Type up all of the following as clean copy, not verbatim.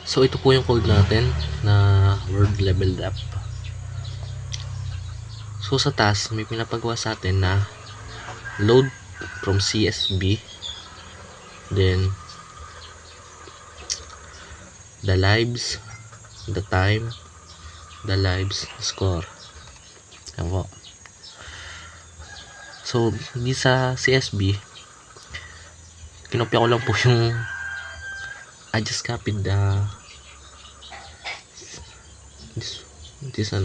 So ito po yung code natin na word leveled up. So sa task may pinapagawa sa atin na load from CSV, then the lives, the time, the lives, score. Yan po. So di sa CSV, kinopya ko lang po yung I just copied this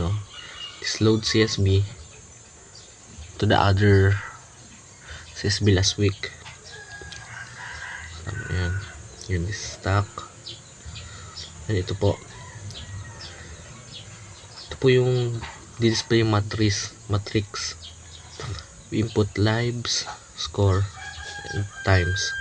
load CSV to the other CSV last week. Ayan, yun is stock. And ito po yung display matrix. We input lives, score, and times.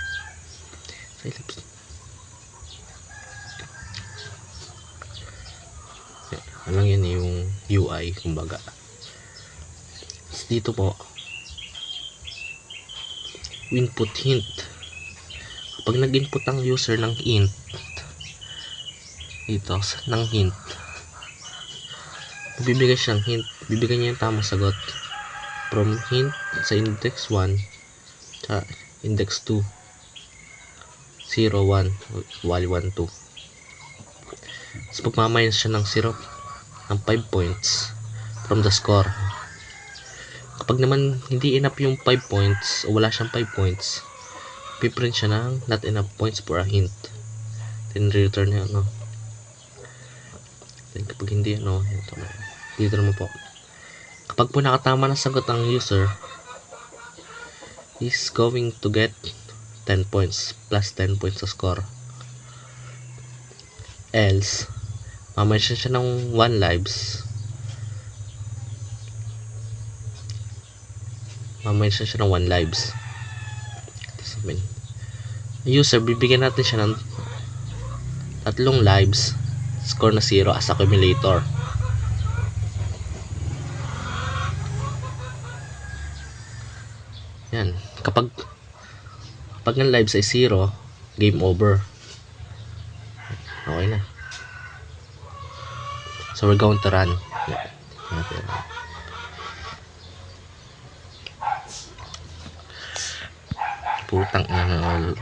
Alang yan yung UI kumbaga. Dito po input hint. Kapag nag-input ang user ng int dito ng hint, bibigay siya ng hint, bibigay niya yung tamang sagot from hint sa index 1 sa index 2, 0, 1, value 1, 2. So pagmamayos siya ng 0 ng 5 points from the score. Kapag naman hindi enough yung 5 points o wala siyang 5 points, piprint siya ng not enough points for a hint, then return niya then kapag hindi dito naman po, kapag po nakatama na sagot ang user, he's going to get 10 points plus 10 points sa score. Else mamayos siya ng 1 lives, user, bibigyan natin siya ng 3 lives, score na 0 as accumulator. Yan, kapag ang lives ay 0, game over. Okay na. So we're going to run. Putang ina.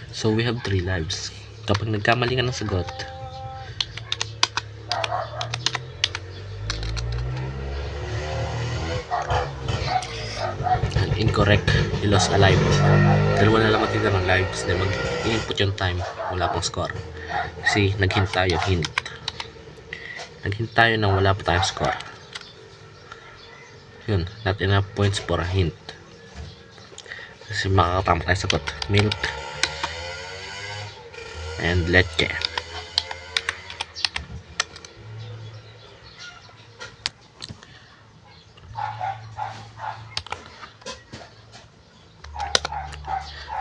So we have 3 lives. Kapag nagkamali ka ng sagot, incorrect, you lost a life. Dahil wala lang matitira ng lives, then mag-input yung time, wala pang score. Kasi nag-hint tayo na wala pa tayong score. Yun, not enough points for a hint. Kasi makakatama tayo sagot. Milk and leche.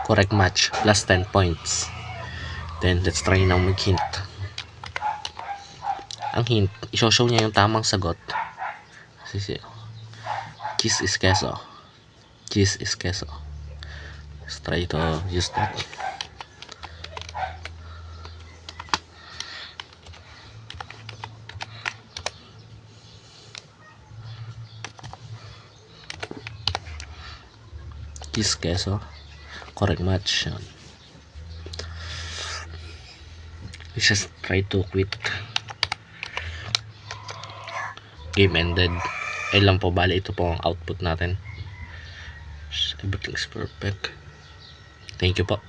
Correct match plus 10 points. Then let's try now mag-hint. Ang hint, isoshow niya yung tamang sagot. Cheese is queso. Let's try to use that. Cheese queso. Correct match. Let's just try to quit. Game ended. Ayun lang po, bali ito po ang output natin. Everything's perfect. Thank you po.